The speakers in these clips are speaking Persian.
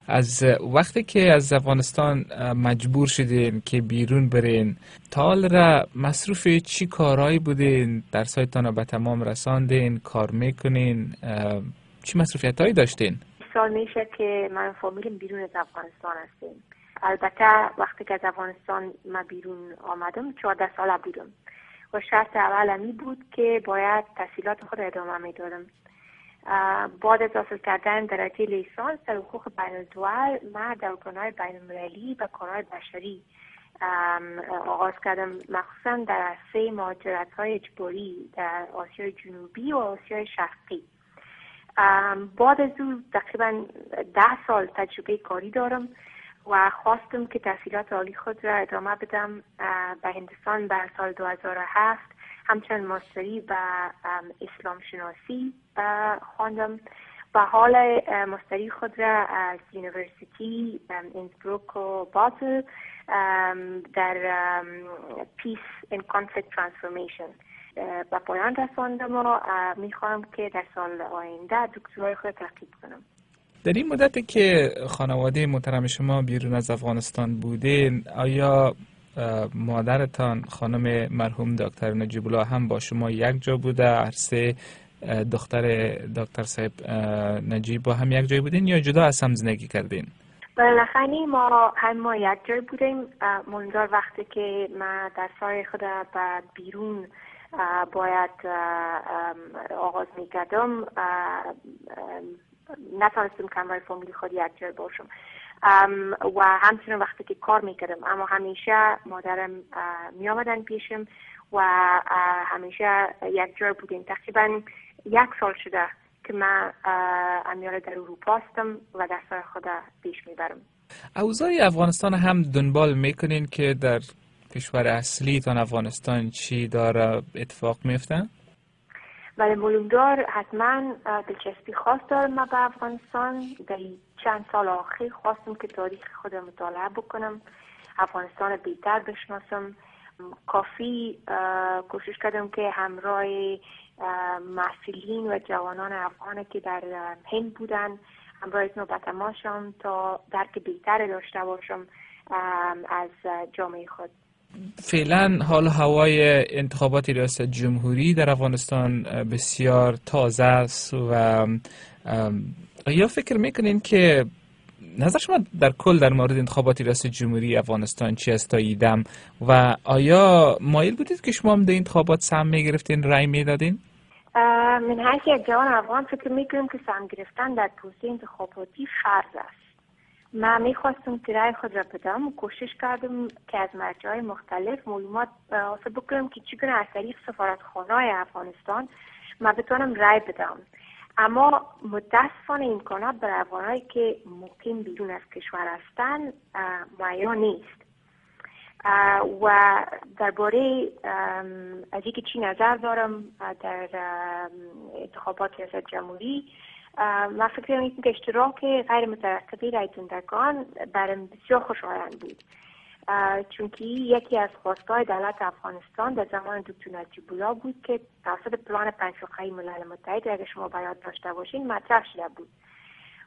از وقتی که از افغانستان مجبور شدین که بیرون برین، تا حال را مصروف چی کارهایی بودین؟ درسایتان را به تمام رساندین؟ کار میکنین؟ چی مصروفیت هایی داشتین؟ سال میشه که من و فامیلم بیرون از افغانستان هستیم. البته وقتی که از افغانستان من بیرون آمدم 14 ساله بودم و شرط اول بود که باید تحصیلات خود ادامه میدادم. بعد از حاصل کردن درجه لیسانس در حقوق بین الدول من در ارگان‌های بین المللی و کارهای بشری آغاز کردم، مخصوصا در عرصه مهاجرت‌های اجباری در آسیای جنوبی و آسیای شرقی. بعد از اون تقریبا 10 سال تجربه کاری دارم و خواستم که تحصیلات عالی خود را ادامه بدم. به هندوستان به سال 2007 همچنین ماستری به اسلام شناسی خواندم و حال ماستری خود را از یونیورسیتی اینسبروک و بازل در پیس ان کانفلیکت ترانسفورمیشن به پایان رساندم و میخواهم که در سال آینده دکترای خود تحقیق کنم. در این مدتی که خانواده محترم شما بیرون از افغانستان بودین، آیا مادرتان خانم مرحوم دکتر نجیب الله هم با شما یک جا بوده؟ عرصه دختر دکتر صاحب نجیب با هم یک جای بودین یا جدا از هم زندگی کردین؟ بالاخره ما یک جای بودیم. منظور وقتی که من در سال خود به بیرون باید آغاز میکردم نتانستم که همراه فامیلی خود یک جای باشم و همچنین وقتی که کار میکردم، اما همیشه مادرم می آمدن پیشم و همیشه یک جای بودیم. تقریبا 1 سال شده که من امیال در اروپا هستم و درسای خود پیش میبرم. اوضاع افغانستان هم دنبال میکنین که در کشور اصلی تان افغانستان چی داره اتفاق میفته؟ ولی معلومدار حتما دلچسپی خاص دارم من به افغانستان. در چند سال آخر خواستم که تاریخ خود مطالعه بکنم، افغانستان بهتر بشناسم. کافی کوشش کردم که همراه محصلین و جوانان افغان که در هند بودن همراه ایشون به تماس شدم تا درک بهتر داشته باشم از جامعه خود. فعلا حال هوای انتخابات ریاست جمهوری در افغانستان بسیار تازه است و آیا فکر میکنین که نظر شما در کل در مورد انتخابات ریاست جمهوری افغانستان چی است تا ایدم و آیا مایل بودید که شما هم در انتخابات سهم میگرفتین، رأی میدادین؟ من حیث یک جوان افغان فکر میکنم که سهم گرفتن در پروسه انتخاباتی فرض است. من میخواستم که رأی خود را بدم و کوشش کردم که از مرجع‌های مختلف معلومات حاصل بکنم که چگونه از طریق سفارتخانه‌های افغانستان من بتونم رأی بدم. اما متاسفانه امکانات برای افغانایی که مقیم بیرون از کشور هستند معین نیست و درباره از اینکه چی نظر دارم در انتخابات ریاست جمهوری، من فکر می‌کنم که اشتراک غیر مترقبه رای دهندگان برام بسیار خوشایند بود، چون که یکی از خواستهای دولت افغانستان در زمان دکتر نجیب الله بود که توسط پلان پنج‌شاخه‌ای ملل متحد، اگر شما به یاد داشته باشین، مطرح شده بود.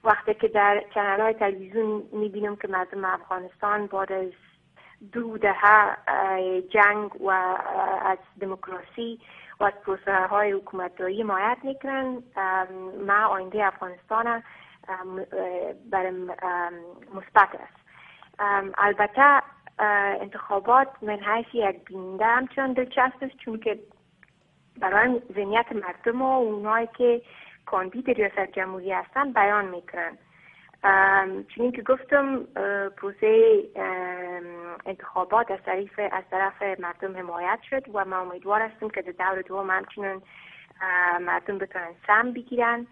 وقتی که در چنل‌های تلویزیون می‌بینم که مردم افغانستان بعد از 2 دهه جنگ و از دموکراسی و از پروسه‌های حکومتداری حمایت میکنن، من آینده افغانستان برام مثبت است. البته انتخابات من حیث یک بیننده همچنان دلچسب است، چون که برای ذهنیت مردم و اونایی که کاندید ریاست جمهوری هستن بیان میکنن. چون که گفتم پروسه انتخابات از طرف مردم حمایت شد و من امیدوار هستم که در دور دوم همچنان مردم بتونن سهم بگیرن،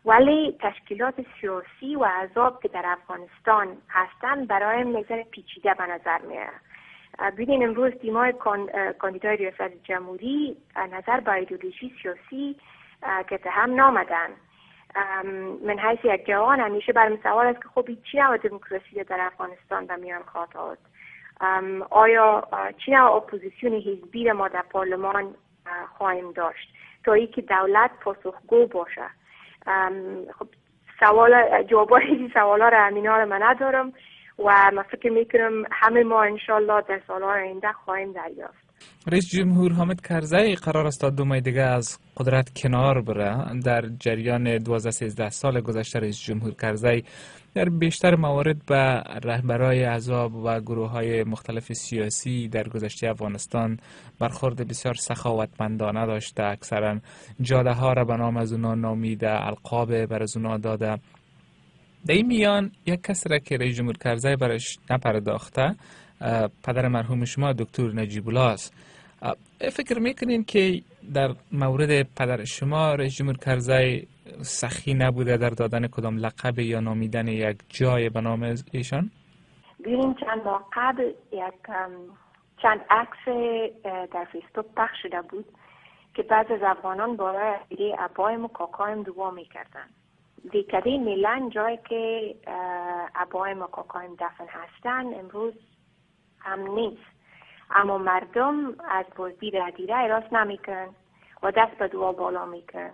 ولی تشکیلات سیاسی و احزاب که در افغانستان هستن برای نظر پیچیده به نظر میاد. ببینید امروز تیمای کاندیدای ریاست جمهوری نظر به ایدئولوژی سیاسی که هم نامدن. من حیث یک جوان همیشه برام سوال است که خب چی نوع دموکراسی در افغانستان به میان خواهد آمد؟ آیا چی نوع اپوزیسیون حزبی ما در پارلمان خواهیم داشت تا اینکه دولت پاسخگو باشه؟ خب جوابای این سوالا را همینا را من ندارم و من فکر میکنم همه ما انشالله در سالهای آینده خواهیم دریافت. رئیس جمهور حامد کرزی قرار است تا 2 ماه دیگه از قدرت کنار بره. در جریان 12-13 سال گذشته رئیس جمهور کرزی در بیشتر موارد به رهبرای احزاب و گروه‌های مختلف سیاسی در گذشته افغانستان برخورد بسیار سخاوتمندانه داشته. اکثرا جاده ها را به نام از اونا نامیده، القاب بر از اونا داده. در این میان یک کس را که رئیس جمهور کرزی برش نپرداخته، پدر مرحوم شما دکتر نجیب الله است. فکر میکنین که در مورد پدر شما رئیس جمهور کرزی سخی نبوده در دادن کدام لقب یا نامیدن یک جای به نام ایشان؟ ببینیم چند ماه قبل چند عکس در فیسبوک پخش شده بود که بعض از افغانان برای عقیده ابایم و کاکایم دعا میکردن. دیکده میلان جایی که ابایم و کاکایم دفن هستن امروز هم نیست، اما مردم از بازدید عقیده اراست نمیکنن و دست به دعا بالا میکنن.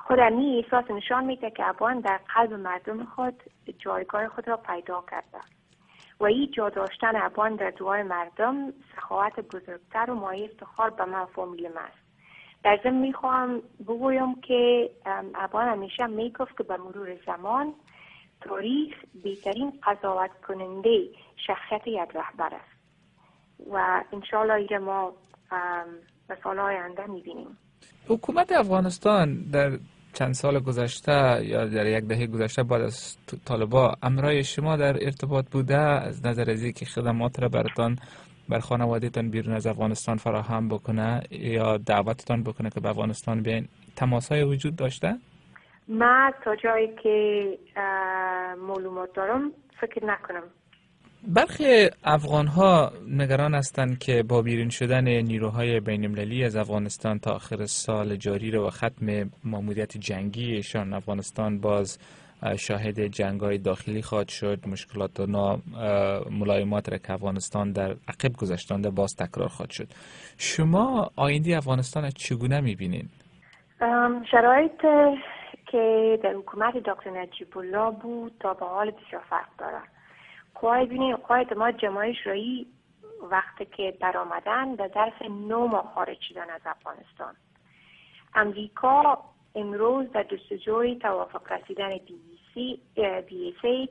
خود امی احساس نشان میده که ابایم در قلب مردم خود جایگاه خود را پیدا کرده و این جا داشتن ابایم در دعای مردم سخاوت بزرگتر و مایه افتخار به من و فامیل من است. در ضمن میخواهم بگویم که ابایم همیشه میگفت که به مرور زمان تاریخ بهترین قضاوت کننده شخصیت یک رهبر است و انشالله ایره ما به سالهای آینده میبینیم. حکومت افغانستان در چند سال گذشته یا در یک دهه گذشته بعد از طالبان امرای شما در ارتباط بوده از نظر از اینکه خدمات را براتان بر خانواده‌تان بیرون از افغانستان فراهم بکنه یا دعوتتان بکنه که به افغانستان بیاین؟ تماس‌های وجود داشته؟ من تا جایی که معلومات دارم فکر نکنم. برخی افغان‌ها نگران هستند که با بیرون شدن نیروهای بین‌المللی از افغانستان تا آخر سال جاری و ختم ماموریت جنگیشان افغانستان باز شاهد جنگ‌های داخلی خواهد شد، مشکلات و ملایمات را که افغانستان در عقب گذاشتنده باز تکرار خواهد شد. شما آینده افغانستان چگونه می‌بینید؟ شرایط که در حکومت دکتر نجیب الله بود تا به حال بسیار فرق داره. قواعد ما جماهیر شوروی وقتی که برآمدن در ظرف 9 ماه خارج شدن از افغانستان. امریکا امروز در جستجوی توافق رسیدن BSA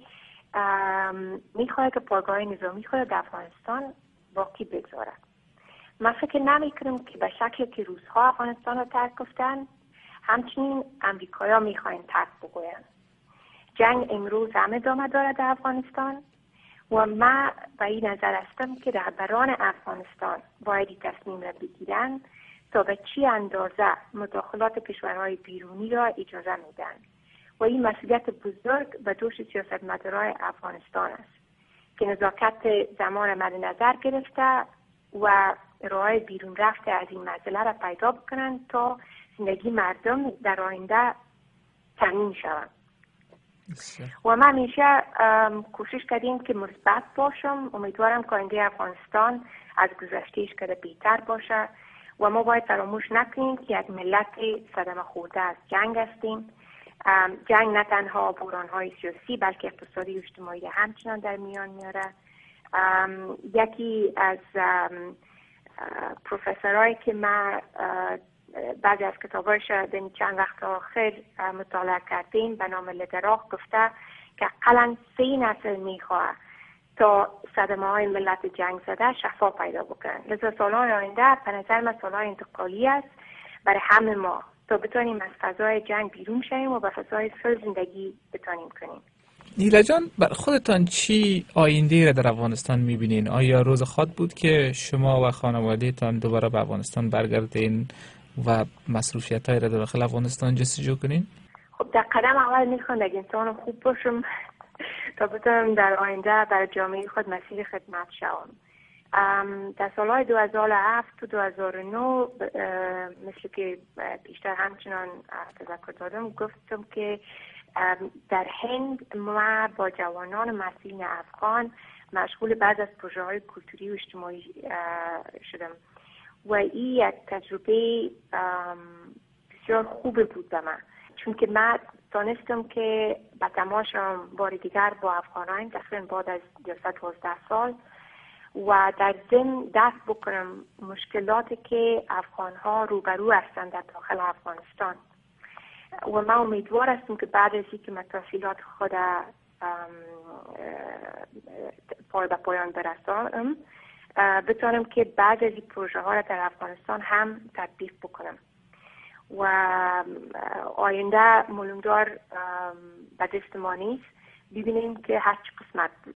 میخواد که پایگاه نظامی خود در افغانستان باقی بگذارد. من فکر نمیکنم که به شکل که روس‌ها افغانستان را ترک گفتن همچنین امریکایی‌ها میخواین ترک بگوین. جنگ امروز هم ادامه دارد در افغانستان و من به این نظر هستم که رهبران افغانستان باید تصمیم را بگیرن تا به چی اندازه مداخلات کشورهای بیرونی را اجازه میدن و این مسئولیت بزرگ به دوش سیاستمدارای افغانستان است که نزاکت زمان مد نظر گرفته و راه بیرون رفته از این مسئله را پیدا بکنن تا زندگی مردم در آینده تامین شود. و من همیشه کوشش کردیم که مثبت باشم. امیدوارم که آینده افغانستان از گذشتهش که بهتر باشه و ما باید فراموش نکنیم که یک ملت صدمه خورده از جنگ هستیم. جنگ نه تنها بحران‌های سیاسی بلکه اقتصادی و اجتماعی همچنان در میان میاره. یکی از پروفسورایی که من بعضی از کتابایش در چند وقت آخر مطالعه کردیم به نام لدراق گفته که اقلاً 3 نسل میخواه تا صدمه های ملت جنگ زده شفا پیدا بکنن. لذا سالهای آینده به نظر من سالهای انتقالی است برای همه ما تا بتونیم از فضای جنگ بیرون شویم و به فضای صلح زندگی بتونیم کنیم. نیلا جان، بر خودتان چی آینده را در افغانستان میبینین؟ آیا روز خواد بود که شما و خانوادهتان دوباره به افغانستان برگردین و مصروفیت های را داخل افغانستان جستجو کنین؟ خب در قدم اول میخوام یک انسان خوب باشم تا بتونم در آینده برای جامعه خود مسیر خدمت شوم. در سالهای 2007 و 2009 مثل که بیشتر همچنان تذکر دادم گفتم که در هند ما با جوانان مسئولین افغان مشغول بعض از پروژه های کلتوری و اجتماعی شدم و این یک تجربه بسیار خوب بود به من، چون که من دانستم که به تماشا بار دیگر با افغانان تقریبا بعد از 12 سال و در ضمن دست بکنم مشکلاتی که افغان ها روبرو هستند در داخل افغانستان و من امیدوار هستم که بعد از اینکه من تحصیلات خود به پایان برسانم بتونم که بعد از این پروژه ها را در افغانستان هم تطبیق بکنم و آینده معلومدار به دست ما نیست. ببینیم که هر چی قسمت بود.